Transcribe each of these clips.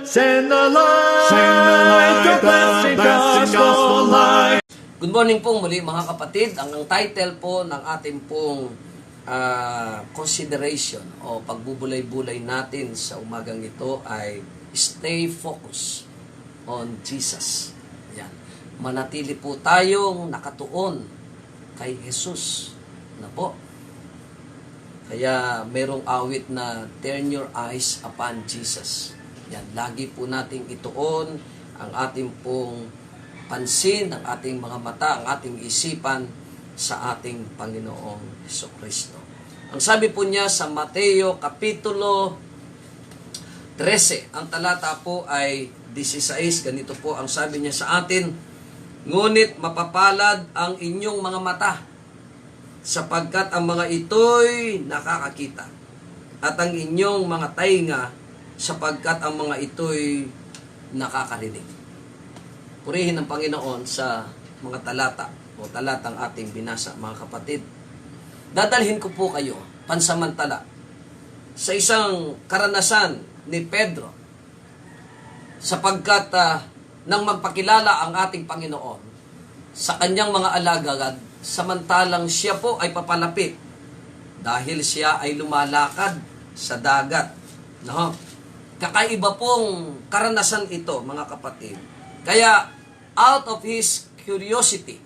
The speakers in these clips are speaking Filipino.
Send the light, the blessed gospel light. Good morning po muli mga kapatid. Ang title po ng ating pong consideration o pagbubulay-bulay natin sa umagang ito ay Stay Focused on Jesus. Yan. Manatili po tayong nakatuon kay Jesus na po. Kaya merong awit na turn your eyes upon Jesus. Yan. Lagi po nating ituon ang ating pong pansin, ang ating mga mata, ang ating isipan sa ating Panginoong Hesukristo. Ang sabi po niya sa Mateo Kapitulo 13, ang talata po ay 16, ganito po ang sabi niya sa atin, ngunit mapapalad ang inyong mga mata, sapagkat ang mga ito'y nakakakita, at ang inyong mga tainga, sapagkat ang mga ito'y nakakarinig. Purihin ng Panginoon sa mga talata o talatang ating binasa, mga kapatid. Dadalhin ko po kayo pansamantala sa isang karanasan ni Pedro sapagkat nang magpakilala ang ating Panginoon sa kanyang mga alagad, samantalang siya po ay papalapit dahil siya ay lumalakad sa dagat. No? Kakaiba pong karanasan ito, mga kapatid. Kaya, out of his curiosity,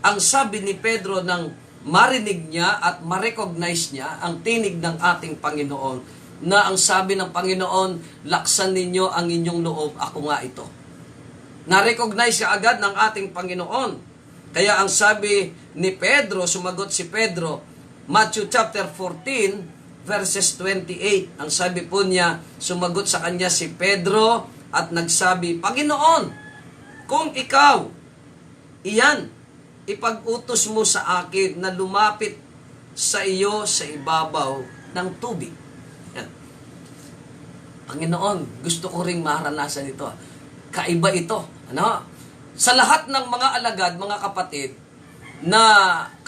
ang sabi ni Pedro nang marinig niya at ma-recognize niya ang tinig ng ating Panginoon, na ang sabi ng Panginoon, laksan ninyo ang inyong loob, ako nga ito. Na-recognize siya agad ng ating Panginoon. Kaya ang sabi ni Pedro, sumagot si Pedro, Matthew chapter 14, verses 28, ang sabi po niya, sumagot sa kanya si Pedro at nagsabi, Panginoon, kung ikaw, iyan, ipag-utos mo sa akin na lumapit sa iyo sa ibabaw ng tubig. Yan. Panginoon, gusto ko ring maranasan ito. Kaiba ito. Ano? Sa lahat ng mga alagad, mga kapatid, na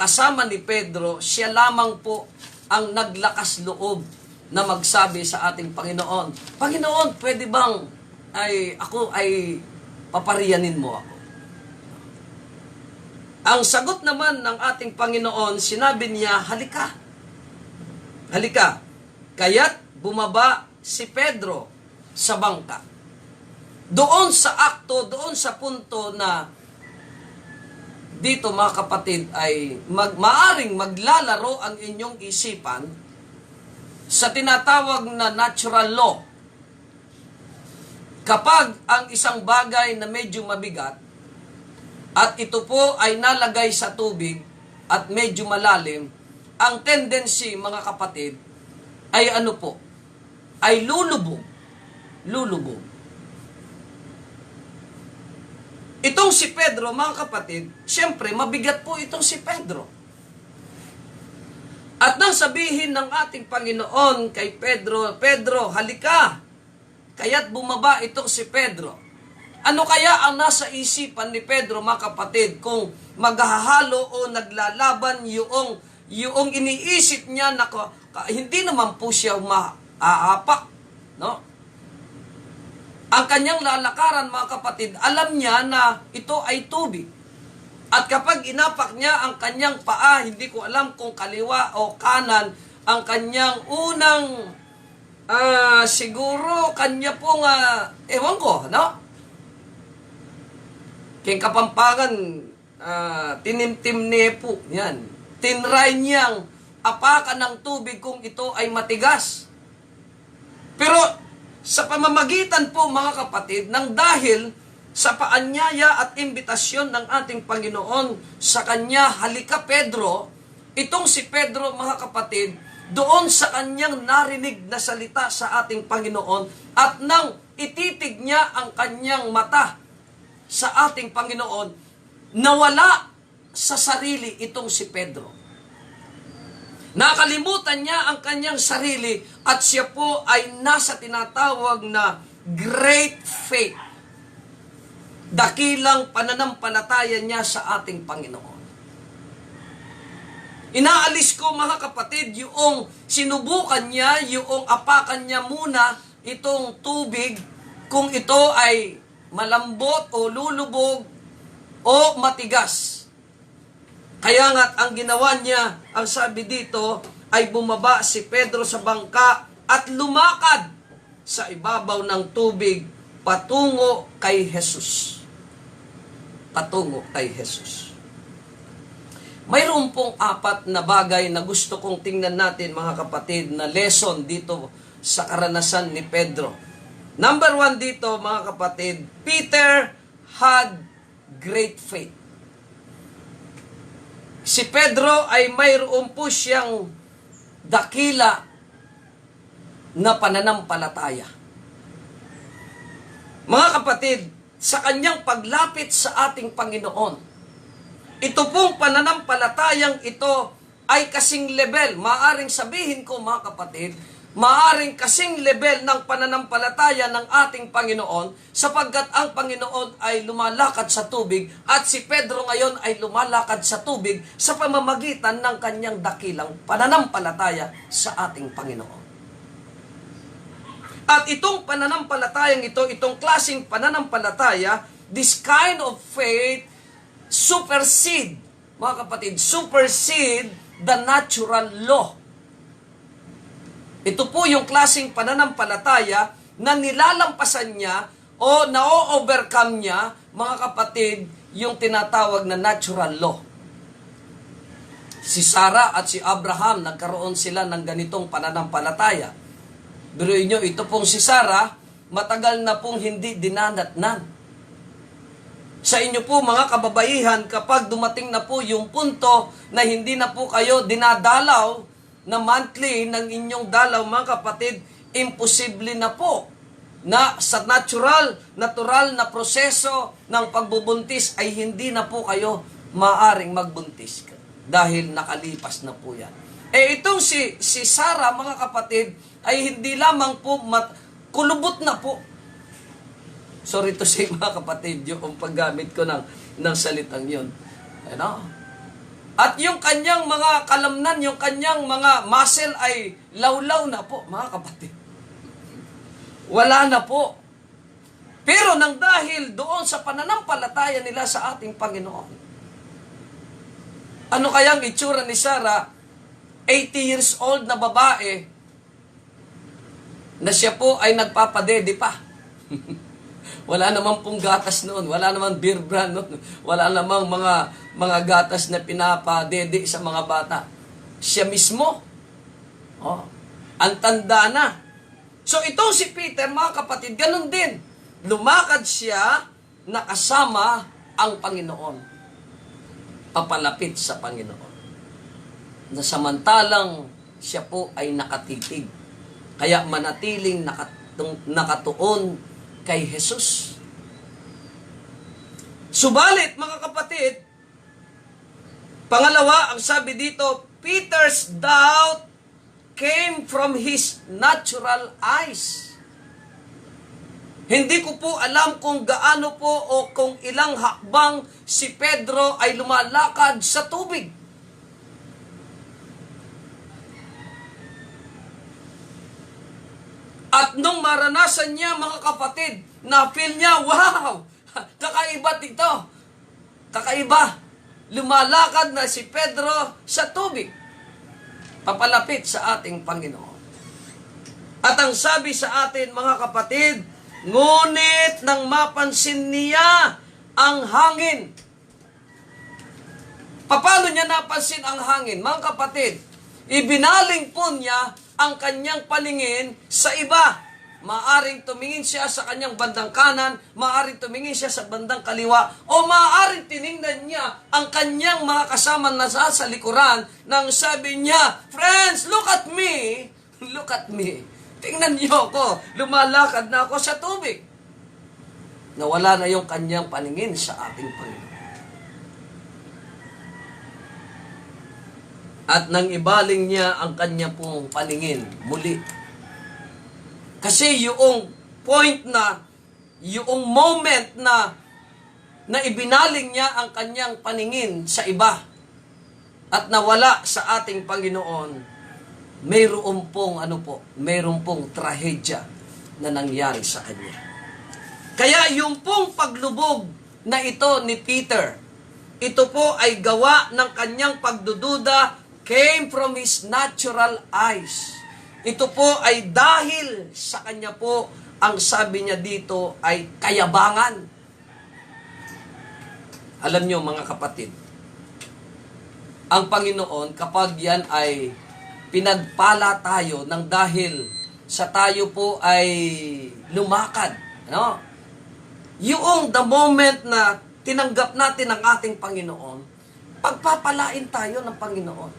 kasama ni Pedro, siya lamang po ang naglakas loob na magsabi sa ating Panginoon, Panginoon, pwede bang ako ay papariyanin mo ako? Ang sagot naman ng ating Panginoon, sinabi niya, halika. Halika. Kaya't bumaba si Pedro sa bangka. Doon sa akto, doon sa punto na dito, mga kapatid, ay maaring maglalaro ang inyong isipan sa tinatawag na natural law. Kapag ang isang bagay na medyo mabigat at ito po ay nalagay sa tubig at medyo malalim, ang tendency, mga kapatid, ay ano po? Ay lulubog. Lulubog. Itong si Pedro, mga kapatid, siyempre, mabigat po itong si Pedro. At nang sabihin ng ating Panginoon kay Pedro, Pedro, halika! Kaya't bumaba itong si Pedro. Ano kaya ang nasa isipan ni Pedro, mga kapatid, kung maghahalo o naglalaban yung iniisip niya na hindi naman po siya maaapak, no? Ang kanyang lalakaran, mga kapatid, alam niya na ito ay tubig. At kapag inapak niya ang kanyang paa, hindi ko alam kung kaliwa o kanan, ang kanyang unang, siguro, kanya pong, ewan ko, no? King Kapampangan, tinimtim nepo, yan. Tinry niyang apakan ng tubig kung ito ay matigas. Pero, sa pamamagitan po, mga kapatid, nang dahil sa paanyaya at imbitasyon ng ating Panginoon sa kanya, halika Pedro, itong si Pedro, mga kapatid, doon sa kanyang narinig na salita sa ating Panginoon at nang ititig niya ang kanyang mata sa ating Panginoon, nawala sa sarili itong si Pedro. Nakalimutan niya ang kanyang sarili at siya po ay nasa tinatawag na great faith. Dakilang pananampalataya niya sa ating Panginoon. Inaalis ko, mga kapatid, yung sinubukan niya, yung apakan niya muna itong tubig kung ito ay malambot o lulubog o matigas. Kaya nga't ang ginawa niya, ang sabi dito, ay bumaba si Pedro sa bangka at lumakad sa ibabaw ng tubig patungo kay Jesus. Patungo kay Jesus. Mayroon pong 4 na bagay na gusto kong tingnan natin, mga kapatid, na lesson dito sa karanasan ni Pedro. Number 1 dito, mga kapatid, Peter had great faith. Si Pedro ay mayroon po siyang dakila na pananampalataya. Mga kapatid, sa kanyang paglapit sa ating Panginoon, ito pong pananampalatayang ito ay kasing level. Maaring sabihin ko, mga kapatid, maaring kasing level ng pananampalataya ng ating Panginoon sapagkat ang Panginoon ay lumalakad sa tubig at si Pedro ngayon ay lumalakad sa tubig sa pamamagitan ng kanyang dakilang pananampalataya sa ating Panginoon. At itong pananampalatayang ito, itong klaseng pananampalataya, this kind of faith supersede, mga kapatid, supersede the natural law. Ito po yung klaseng pananampalataya na nilalampasan niya o na-overcome niya, mga kapatid, yung tinatawag na natural law. Si Sarah at si Abraham, nagkaroon sila ng ganitong pananampalataya. Biruin nyo, ito pong si Sarah, matagal na pong hindi dinanatnan. Sa inyo po, mga kababaihan, kapag dumating na po yung punto na hindi na po kayo dinadalaw na monthly ng inyong dalaw, mga kapatid, imposible na po na sa natural na proseso ng pagbubuntis ay hindi na po kayo maaring magbuntis dahil nakalipas na po yan. Itong si Sarah, mga kapatid, ay hindi lamang po kulubot na po. Sorry to say, mga kapatid, yung paggamit ko ng salitang yun. Ano? At yung kanyang mga kalamnan, yung kanyang mga muscle ay lawlaw na po, mga kapatid. Wala na po. Pero nang dahil doon sa pananampalataya nila sa ating Panginoon, ano kayang itsura ni Sarah, 80 years old na babae, na siya po ay nagpapadede pa. Wala namang pong gatas noon, wala namang beer brand noon, wala namang mga gatas na pinapadede sa mga bata. Siya mismo, ang tanda na. So itong si Peter, mga kapatid, ganun din. Lumakad siya na kasama ang Panginoon. Papalapit sa Panginoon. Na samantalang siya po ay nakatitig. Kaya manatiling nakatuon kay Jesus. Subalit, mga kapatid, pangalawa, ang sabi dito, Peter's doubt came from his natural eyes. Hindi ko po alam kung gaano po o kung ilang hakbang si Pedro ay lumalakad sa tubig. At nung maranasan niya, mga kapatid, na-feel niya, wow, kakaiba dito. Kakaiba. Lumalakad na si Pedro sa tubig. Papalapit sa ating Panginoon. At ang sabi sa atin, mga kapatid, ngunit nang mapansin niya ang hangin. Paano niya napansin ang hangin? Mga kapatid, ibinaling po niya ang kanyang paningin sa iba. Maaring tumingin siya sa kanyang bandang kanan, maaring tumingin siya sa bandang kaliwa, o maaring tiningnan niya ang kanyang mga kasama na sa likuran nang sabi niya, friends, look at me, look at me. Tingnan niyo ako, lumalakad na ako sa tubig. Nawala na yung kanyang paningin sa ating Panginoon. At nang ibaling niya ang kanya pong paningin muli. Kasi yung point na, yung moment na ibinaling niya ang kanyang paningin sa iba at nawala sa ating Panginoon, mayroon pong mayroon pong trahedya na nangyari sa kanya. Kaya yung pong paglubog na ito ni Peter, ito po ay gawa ng kanyang pagdududa, came from his natural eyes. Ito po ay dahil sa kanya po, ang sabi niya dito ay kayabangan. Alam niyo mga kapatid, ang Panginoon kapag yan ay pinagpala tayo ng dahil sa tayo po ay lumakad, ano? Yung the moment na tinanggap natin ang ating Panginoon, pagpapalain tayo ng Panginoon.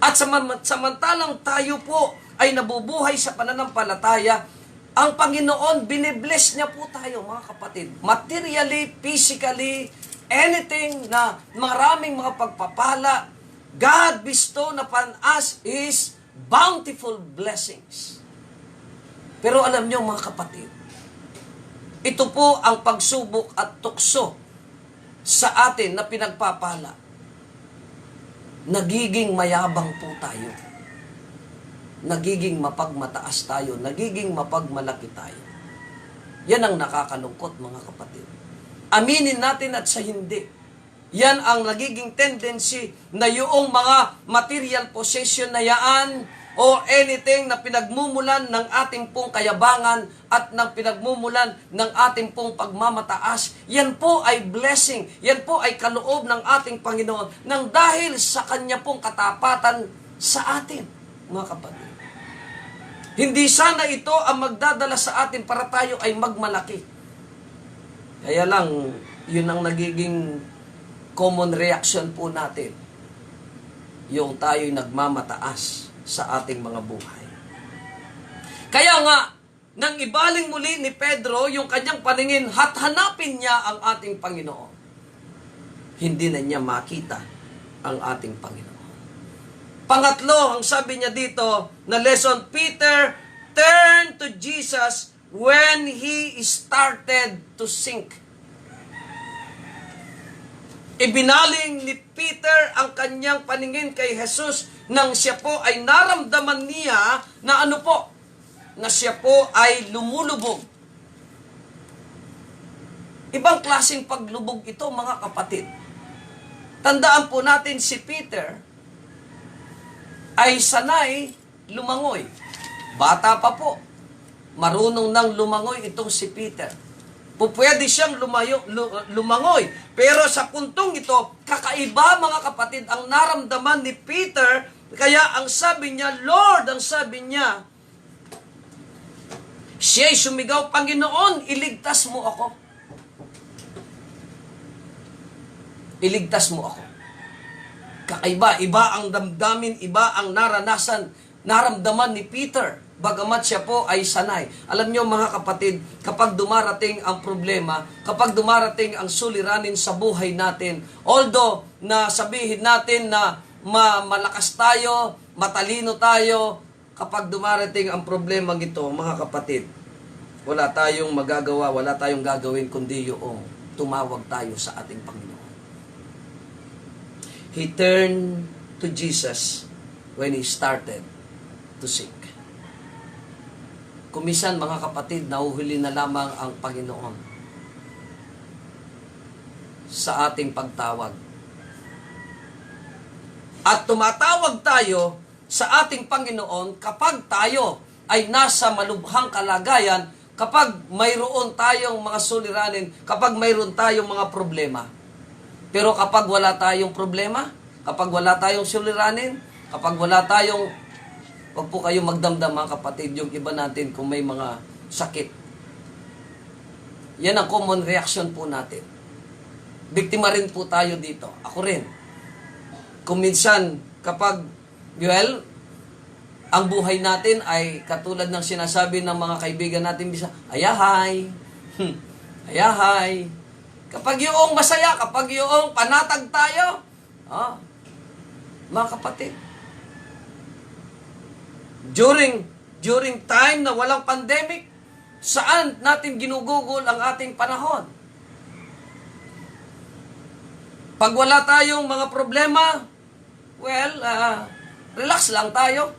At samantalang tayo po ay nabubuhay sa pananampalataya, ang Panginoon, binibless niya po tayo, mga kapatid. Materially, physically, anything na maraming mga pagpapala, God bestow upon us His bountiful blessings. Pero alam niyo mga kapatid, ito po ang pagsubok at tukso sa atin na pinagpapala. Nagiging mayabang po tayo. Nagiging mapagmataas tayo. Nagiging mapagmalaki tayo. Yan ang nakakalungkot mga kapatid. Aminin natin at sa hindi. Yan ang nagiging tendency na yung mga material possession na yaan o anything na pinagmumulan ng ating pong kayabangan at ng pinagmumulan ng ating pong pagmamataas, yan po ay blessing, yan po ay kaloob ng ating Panginoon nang dahil sa Kanya pong katapatan sa atin, mga kapatid. Hindi sana ito ang magdadala sa atin para tayo ay magmalaki. Kaya lang, yun ang nagiging common reaction po natin. Yung tayo'y nagmamataas sa ating mga buhay. Kaya nga, nang ibaling muli ni Pedro yung kanyang paningin at hanapin niya ang ating Panginoon, hindi na niya makita ang ating Panginoon. Pangatlo, ang sabi niya dito na lesson, Peter turned to Jesus when he started to sink. Ibinaling ni Peter ang kanyang paningin kay Jesus nang siya po ay naramdaman niya na ano po, na siya po ay lumulubog. Ibang klaseng paglubog ito mga kapatid. Tandaan po natin si Peter ay sanay lumangoy. Bata pa po. Marunong nang lumangoy itong si Peter. Pwede siyang lumangoy. Pero sa puntong ito, kakaiba mga kapatid, ang naramdaman ni Peter, kaya ang sabi niya, Lord, ang sabi niya, siya'y sumigaw, Panginoon, iligtas mo ako. Iligtas mo ako. Kakaiba, iba ang damdamin, iba ang naramdaman ni Peter. Bagamat siya po ay sanay. Alam niyo mga kapatid, kapag dumarating ang problema, kapag dumarating ang suliranin sa buhay natin, although na sabihin natin na malakas tayo, matalino tayo, kapag dumarating ang problema ito, mga kapatid, wala tayong magagawa, wala tayong gagawin kundi yung tumawag tayo sa ating Panginoon. He turned to Jesus when he started to sink. Kumisan mga kapatid, nahuhuli na lamang ang Panginoon sa ating pagtawag. At tumatawag tayo sa ating Panginoon kapag tayo ay nasa malubhang kalagayan, kapag mayroon tayong mga suliranin, kapag mayroon tayong mga problema. Pero kapag wala tayong problema, kapag wala tayong suliranin, kapag wala tayong huwag po kayo magdamdam mga kapatid, yung iba natin kung may mga sakit. Yan ang common reaction po natin. Biktima rin po tayo dito. Ako rin. Kung minsan, kapag, well, ang buhay natin ay katulad ng sinasabi ng mga kaibigan natin, bisa, ayahay, ayahay. Kapag yung masaya, kapag yung panatag tayo, mga kapatid, during time na walang pandemic, saan natin ginugugol ang ating panahon? Pag wala tayong mga problema, well, relax lang tayo,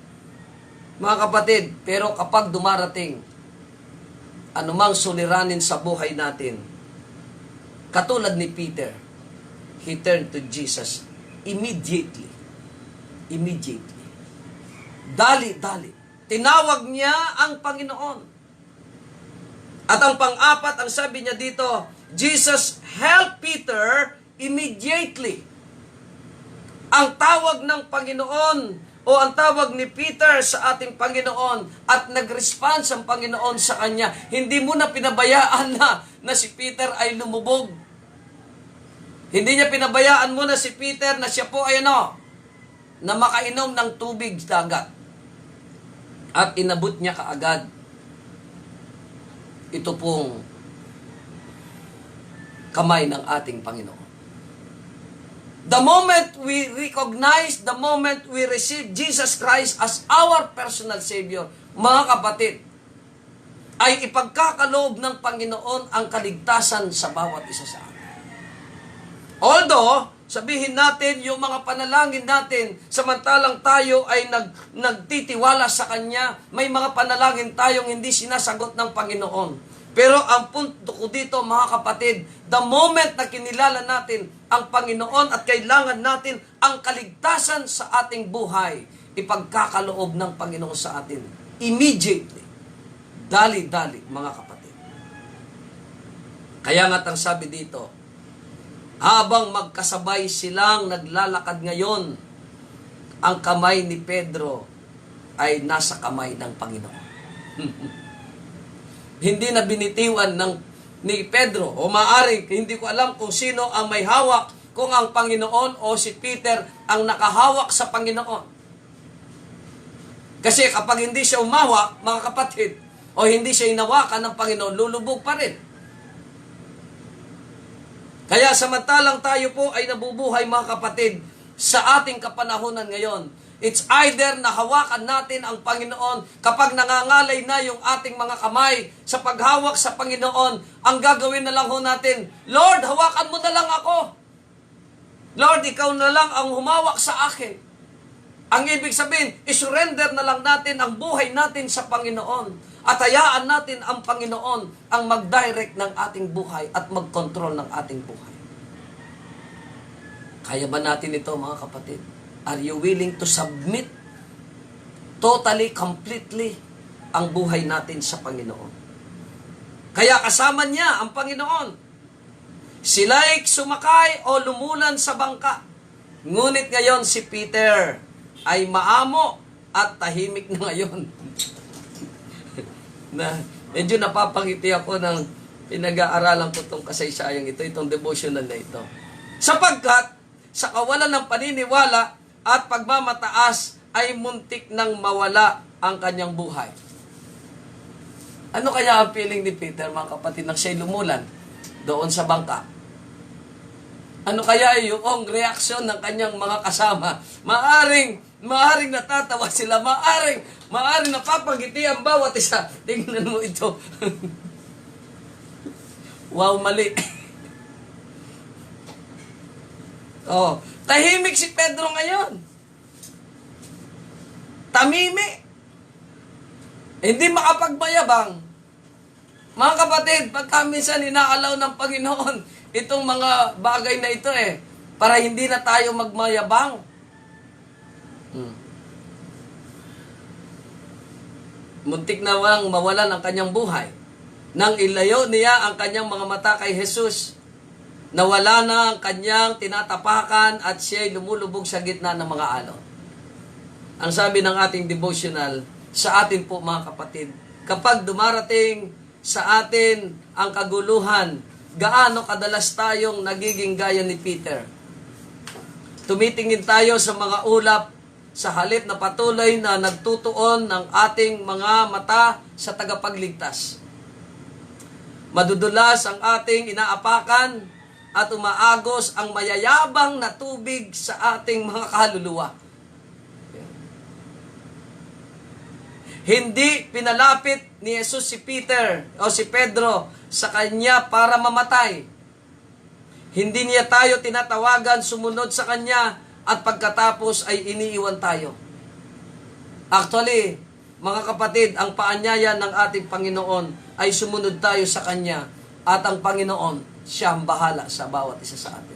mga kapatid. Pero kapag dumarating anumang suliranin sa buhay natin, katulad ni Peter, he turned to Jesus immediately. Immediately. Dali-dali. Tinawag niya ang Panginoon. At ang pang-apat, ang sabi niya dito, Jesus helped Peter immediately. Ang tawag ng Panginoon o ang tawag ni Peter sa ating Panginoon at nag-response ang Panginoon sa kanya. Hindi mo na pinabayaan na si Peter ay lumubog. Hindi niya pinabayaan mo na si Peter na siya po ay na makainom ng tubig dagat. At inabot niya kaagad. Ito pong kamay ng ating Panginoon. The moment we recognize, the moment we receive Jesus Christ as our personal Savior, mga kapatid, ay ipagkakaloob ng Panginoon ang kaligtasan sa bawat isa sa atin. Although, sabihin natin yung mga panalangin natin, samantalang tayo ay nagtitiwala sa Kanya, may mga panalangin tayong hindi sinasagot ng Panginoon. Pero ang punto ko dito, mga kapatid, the moment na kinilala natin ang Panginoon at kailangan natin ang kaligtasan sa ating buhay, ipagkakaloob ng Panginoon sa atin. Immediately. Dali-dali, mga kapatid. Kaya nga't ang sabi dito, habang magkasabay silang naglalakad ngayon, ang kamay ni Pedro ay nasa kamay ng Panginoon. Hindi na binitiwan ni Pedro, o maaring hindi ko alam kung sino ang may hawak, kung ang Panginoon o si Peter ang nakahawak sa Panginoon. Kasi kapag hindi siya umawak, mga kapatid, o hindi siya inawakan ng Panginoon, lulubog pa rin. Kaya samantalang tayo po ay nabubuhay, mga kapatid, sa ating kapanahunan ngayon, it's either na hawakan natin ang Panginoon kapag nangangalay na yung ating mga kamay sa paghawak sa Panginoon, ang gagawin na lang ho natin, Lord, hawakan mo na lang ako. Lord, ikaw na lang ang humawak sa akin. Ang ibig sabihin, isurrender na lang natin ang buhay natin sa Panginoon at hayaan natin ang Panginoon ang mag-direct ng ating buhay at mag-control ng ating buhay. Kaya ba natin ito, mga kapatid? Are you willing to submit totally, completely ang buhay natin sa Panginoon? Kaya kasama niya ang Panginoon. Sila'y sumakay o lumulan sa bangka. Ngunit ngayon si Peter ay maamo at tahimik na ngayon. Na medyo napapangiti ako ng pinag-aaralan ko itong kasaysayang ito, itong devotional na ito. Sapagkat sa kawalan ng paniniwala at pagmamataas ay muntik nang mawala ang kanyang buhay. Ano kaya ang feeling ni Peter, mga kapatid, nang siya'y lumulan doon sa bangka? Ano kaya yung reaksyon ng kanyang mga kasama? Maaring natatawa sila, maaring napapangiti ang bawat isa. Tingnan mo ito. Wow, mali. Oh, tahimik si Pedro ngayon. Tamimi. Hindi makapagmayabang. Mga kapatid, pagka minsan inaalaw ng Panginoon itong mga bagay na ito para hindi na tayo magmayabang. Muntik na mawalan ang kanyang buhay. Nang ilayo niya ang kanyang mga mata kay Jesus, nawala na ang kanyang tinatapakan at siya'y lumulubog sa gitna ng mga alon. Ang sabi ng ating devotional, sa atin po, mga kapatid, kapag dumarating sa atin ang kaguluhan, gaano kadalas tayong nagiging gaya ni Peter? Tumitingin tayo sa mga ulap sa halip na patuloy na nagtutuon ng ating mga mata sa tagapagligtas. Madudulas ang ating inaapakan at umaagos ang mayayabang na tubig sa ating mga kaluluwa. Hindi pinalapit ni Jesus si Peter o si Pedro sa kanya para mamatay. Hindi niya tayo tinatawagan sumunod sa kanya at pagkatapos ay iniiwan tayo. Actually, mga kapatid, ang paanyaya ng ating Panginoon ay sumunod tayo sa Kanya at ang Panginoon, siya ang bahala sa bawat isa sa atin.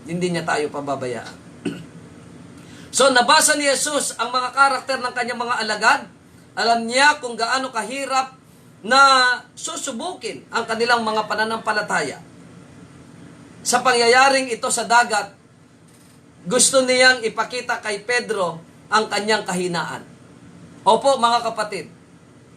Hindi niya tayo pababayaan. So, nabasa ni Jesus ang mga karakter ng kanyang mga alagad. Alam niya kung gaano kahirap na susubukin ang kanilang mga pananampalataya. Sa pangyayaring ito sa dagat, gusto niyang ipakita kay Pedro ang kanyang kahinaan. Opo, mga kapatid,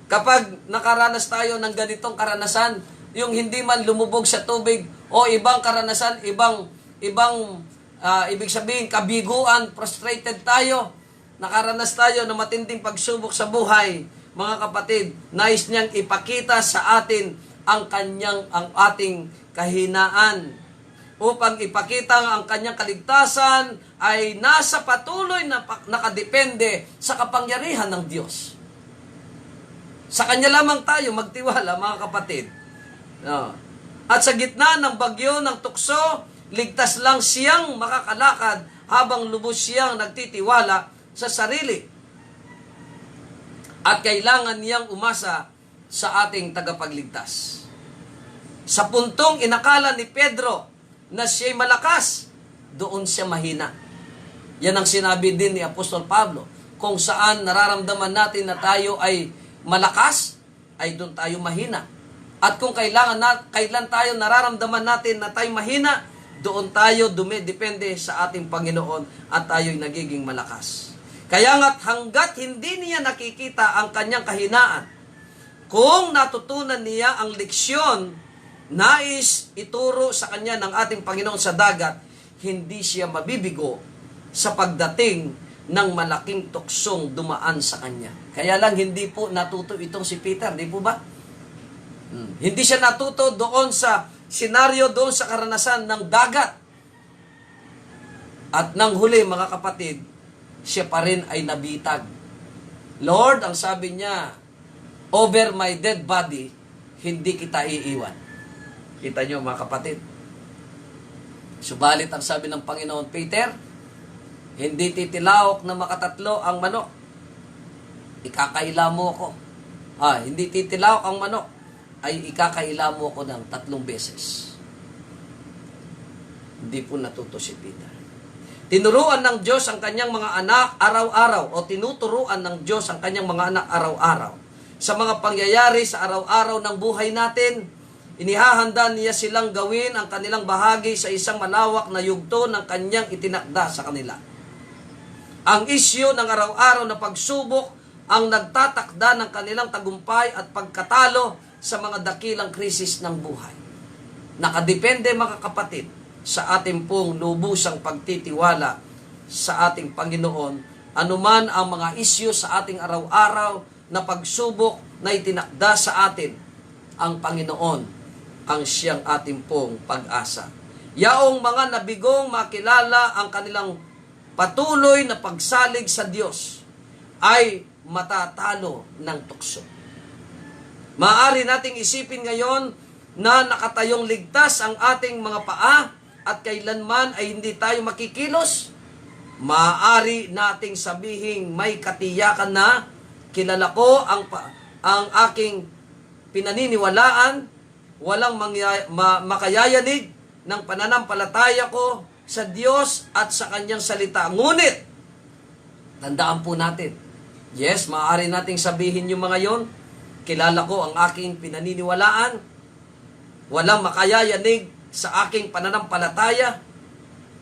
kapag nakaranas tayo ng ganitong karanasan, yung hindi man lumubog sa tubig o ibang karanasan, ibig sabihin, kabiguan, frustrated tayo, nakaranas tayo ng matinding pagsubok sa buhay, mga kapatid, nais niyang ipakita sa atin ang ating kahinaan upang ipakita ang kanyang kaligtasan ay nasa patuloy na nakadepende sa kapangyarihan ng Diyos. Sa Kanya lamang tayo magtiwala, mga kapatid. No. At sa gitna ng bagyo ng tukso, ligtas lang siyang makakalakad habang lubos siyang nagtitiwala sa sarili. At kailangan niyang umasa sa ating tagapagligtas. Sa puntong inakala ni Pedro na siya'y malakas, doon siya mahina. Yan ang sinabi din ni Apostol Pablo. Kung saan nararamdaman natin na tayo ay malakas, ay doon tayo mahina. At kung kailan tayo nararamdaman natin na tayo mahina, doon tayo dumidepende sa ating Panginoon at tayo'y nagiging malakas. Kaya nga't hanggat hindi niya nakikita ang kanyang kahinaan, kung natutunan niya ang leksyon nais ituro sa kanya ng ating Panginoon sa dagat, hindi siya mabibigo sa pagdating ng malaking tuksong dumaan sa kanya. Kaya lang hindi po natuto itong si Peter, di po ba? Hindi siya natuto doon sa senaryo, doon sa karanasan ng dagat. At nang huli, mga kapatid, siya pa rin ay nabitag. Lord, ang sabi niya, over my dead body, hindi kita iiwan. Kita niyo, mga kapatid. Subalit ang sabi ng Panginoon, Peter, hindi titilawok na makatatlo ang manok. Ikakaila mo ako. Hindi titilawok ang manok, ay ikakaila mo ako ng 3 beses. Hindi po natuto si Peter. Tinuruan ng Diyos ang kanyang mga anak araw-araw, o tinuturuan ng Diyos ang kanyang mga anak araw-araw. Sa mga pangyayari sa araw-araw ng buhay natin, inihahanda niya silang gawin ang kanilang bahagi sa isang malawak na yugto ng kanyang itinakda sa kanila. Ang isyu ng araw-araw na pagsubok ang nagtatakda ng kanilang tagumpay at pagkatalo sa mga dakilang krisis ng buhay. Nakadepende, mga kapatid, sa ating pong lubusang pagtitiwala sa ating Panginoon, anuman ang mga isyu sa ating araw-araw na pagsubok na itinakda sa atin, ang Panginoon ang siyang ating pong pag-asa. Yaong mga nabigong makilala ang kanilang patuloy na pagsalig sa Diyos ay matatalo ng tukso. Maaari nating isipin ngayon na nakatayong ligtas ang ating mga paa at kailanman ay hindi tayo makikilos. Maaari nating sabihin may katiyakan na kilala ko ang aking pinaniniwalaan, walang makayayanig ng pananampalataya ko sa Diyos at sa Kanyang salita. Ngunit, tandaan po natin, yes, maaari nating sabihin yung mga yon, kilala ko ang aking pinaniniwalaan, walang makayayanig sa aking pananampalataya,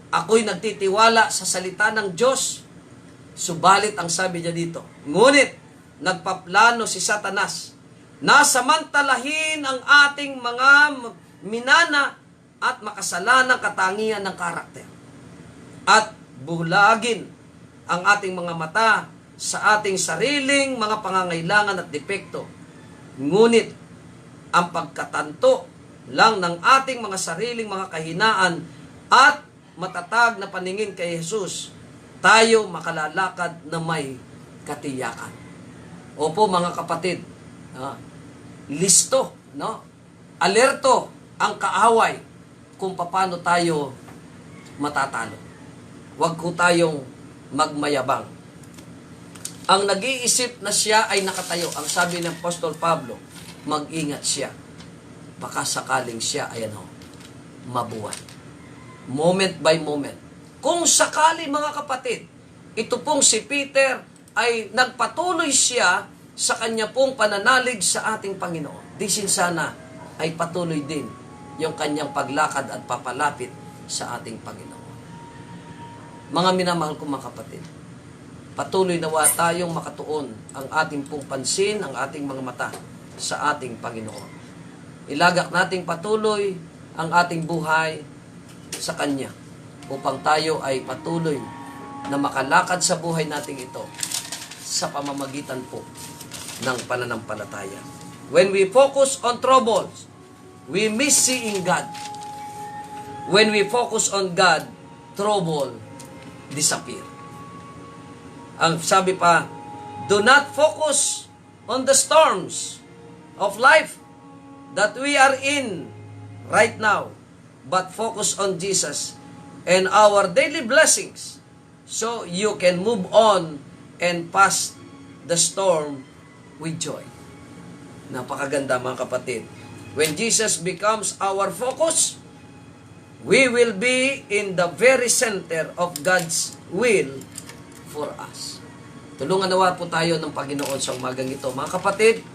ako'y nagtitiwala sa salita ng Diyos. Subalit ang sabi niya dito, ngunit nagpaplano si Satanas na samantalahin ang ating mga minana at makasalanang katangian ng karakter at bulagin ang ating mga mata sa ating sariling mga pangangailangan at depekto. Ngunit ang pagkatanto lang ng ating mga sariling mga kahinaan at matatag na paningin kay Jesus, tayo makalalakad na may katiyakan. Opo, mga kapatid, listo, alerto ang kaaway kung paano tayo matatalo. Huwag ko tayong magmayabang. ang nag-iisip na siya ay nakatayo. Ang sabi ng Apostol Pablo, mag-ingat siya. Baka sakaling siya, ayan ho, mabuhay. Moment by moment. Kung sakali mga kapatid, ito pong si Peter ay nagpatuloy siya sa kanya pong pananalig sa ating Panginoon. Disin sana ay patuloy din yung kanyang paglakad at papalapit sa ating Panginoon. Mga minamahal kong mga kapatid, patuloy nawa tayong makatuon ang ating pong pansin, ang ating mga mata sa ating Panginoon. Ilagak nating patuloy ang ating buhay sa Kanya upang tayo ay patuloy na makalakad sa buhay nating ito sa pamamagitan po ng pananampalataya. When we focus on troubles, we miss seeing God. When we focus on God, trouble disappear. Ang sabi pa, do not focus on the storms of life that we are in right now, but focus on Jesus and our daily blessings so you can move on and pass the storm with joy. Napakaganda mga kapatid. When Jesus becomes our focus, we will be in the very center of God's will for us. Tulungan nawa po tayo ng Panginoon sa umagang ito. Mga kapatid,